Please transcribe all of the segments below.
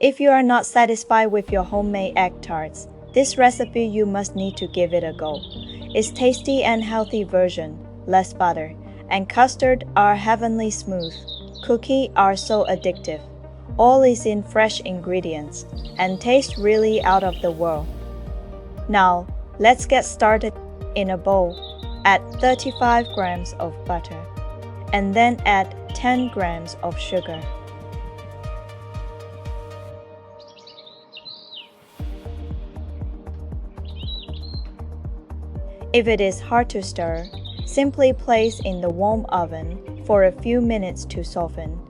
If you are not satisfied with your homemade egg tarts, this recipe you must need to give it a go. It's tasty and healthy version, less butter, and custard are heavenly smooth. Cookies are so addictive. All is in fresh ingredients, and taste really out of the world. Now, let's get started. In a bowl, add 35 grams of butter, and then add 10 grams of sugar. If it is hard to stir, simply place in the warm oven for a few minutes to soften,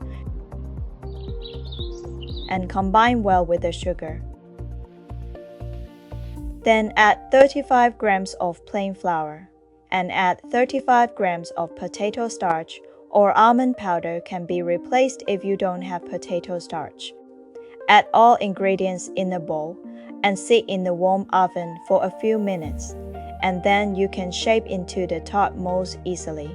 and combine well with the sugar. Then add 35 grams of plain flour, and add 35 grams of potato starch or almond powder can be replaced if you don't have potato starch. Add all ingredients in a bowl and sit in the warm oven for a few minutes, and then you can shape into the tart molds easily.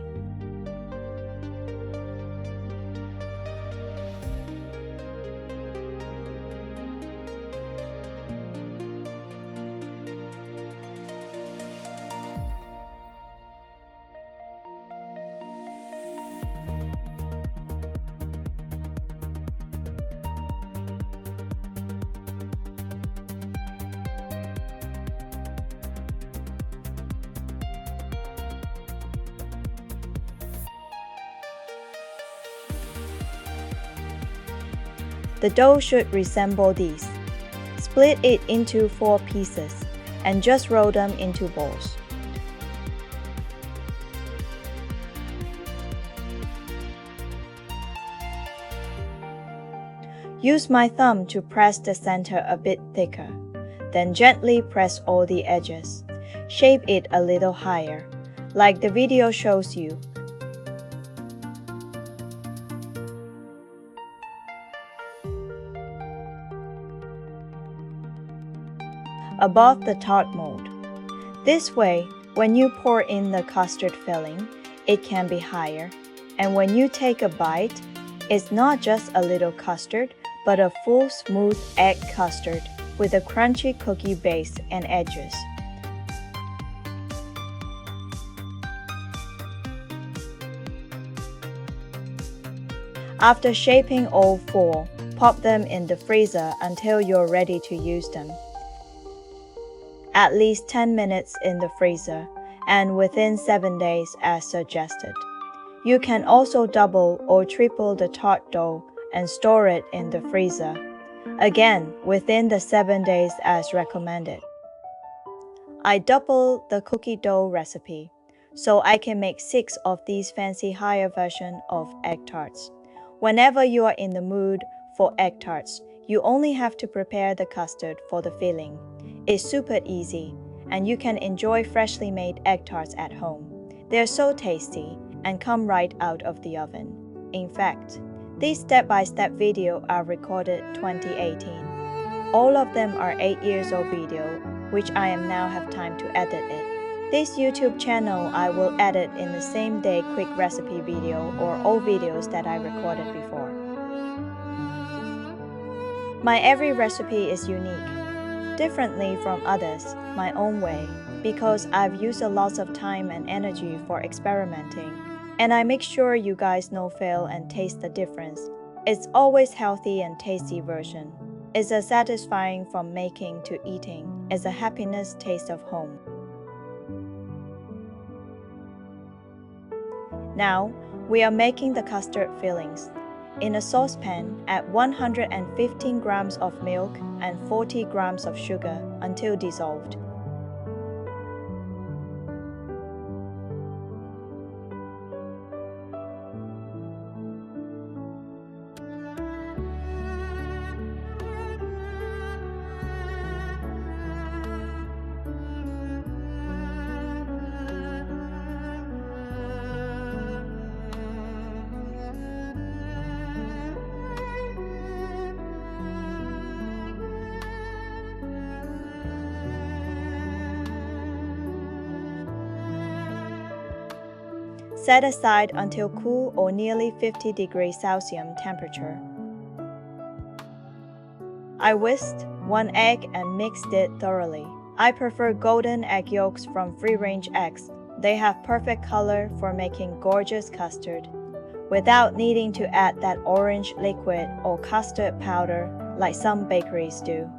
The dough should resemble these. Split it into 4 pieces and just roll them into balls. Use my thumb to press the center a bit thicker, then gently press all the edges. Shape it a little higher, like the video shows you. Above the tart mold. This way, when you pour in the custard filling, it can be higher, and when you take a bite, it's not just a little custard, but a full smooth egg custard with a crunchy cookie base and edges. After shaping all 4, pop them in the freezer until you're ready to use them. At least 10 minutes in the freezer, and within 7 days as suggested. You can also double or triple the tart dough and store it in the freezer, again within the 7 days as recommended. I double the cookie dough recipe, so I can make 6 of these fancy higher version of egg tarts. Whenever you are in the mood for egg tarts, you only have to prepare the custard for the filling. It's super easy, and you can enjoy freshly made egg tarts at home. They're so tasty and come right out of the oven. In fact, these step-by-step videos are recorded 2018. All of them are 8 years old video, which I am now have time to edit it. This YouTube channel I will edit in the same day quick recipe video or old videos that I recorded before. My every recipe is unique. Differently from others, my own way, because I've used a lot of time and energy for experimenting, and I make sure you guys know feel and taste the difference. It's always healthy and tasty version. It's a satisfying from making to eating. It's a happiness taste of home. Now, we are making the custard fillings. In a saucepan, add 115 grams of milk and 40 grams of sugar until dissolved. Set aside until cool or nearly 50 degrees Celsius temperature. I whisked 1 egg and mixed it thoroughly. I prefer golden egg yolks from free-range eggs. They have perfect color for making gorgeous custard, without needing to add that orange liquid or custard powder like some bakeries do.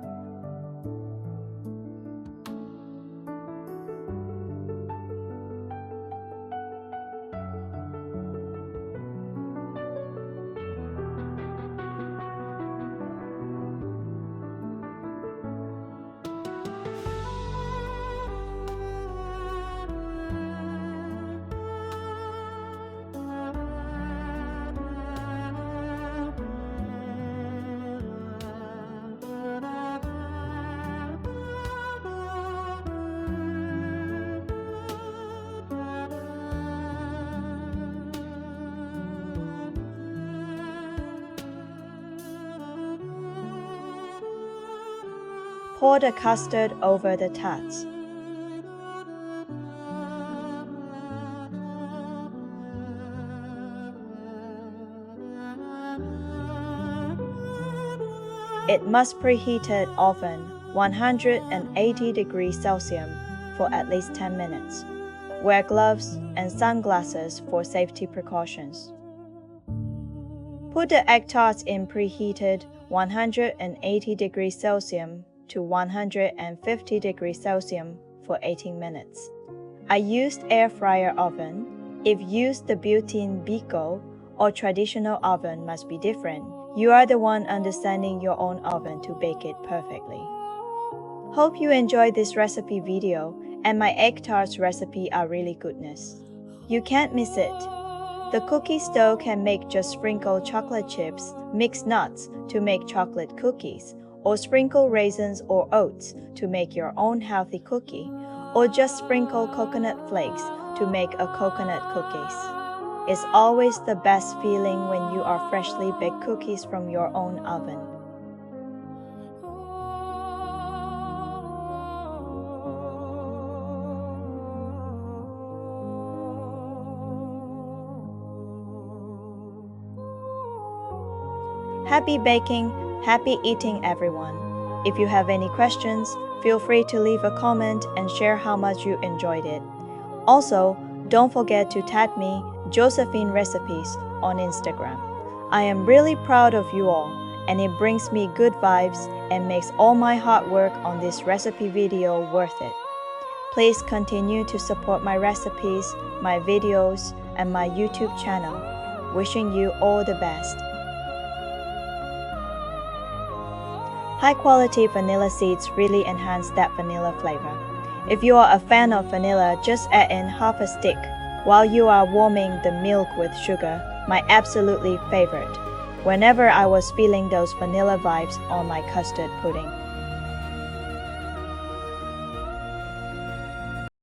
Pour the custard over the tarts. It must preheated oven 180 degrees Celsius for at least 10 minutes. Wear gloves and sunglasses for safety precautions. Put the egg tarts in preheated 180 degrees Celsius to 150 degrees Celsius for 18 minutes. I used air fryer oven. If used the built-in Biko or traditional oven must be different. You are the one understanding your own oven to bake it perfectly. Hope you enjoyed this recipe video, and my egg tarts recipe are really goodness. You can't miss it. The cookie dough can make just sprinkle chocolate chips, mix nuts to make chocolate cookies, or sprinkle raisins or oats to make your own healthy cookie, or just sprinkle coconut flakes to make a coconut cookies. It's always the best feeling when you are freshly baked cookies from your own oven. Happy baking, happy eating, everyone. If you have any questions, feel free to leave a comment and share how much you enjoyed it. Also, don't forget to tag me, Josephine Recipes, on Instagram. I am really proud of you all, and it brings me good vibes and makes all my hard work on this recipe video worth it. Please continue to support my recipes, my videos, and my YouTube channel. Wishing you all the best. High-quality vanilla seeds really enhance that vanilla flavor. If you are a fan of vanilla, just add in half a stick while you are warming the milk with sugar, my absolutely favorite, whenever I was feeling those vanilla vibes on my custard pudding.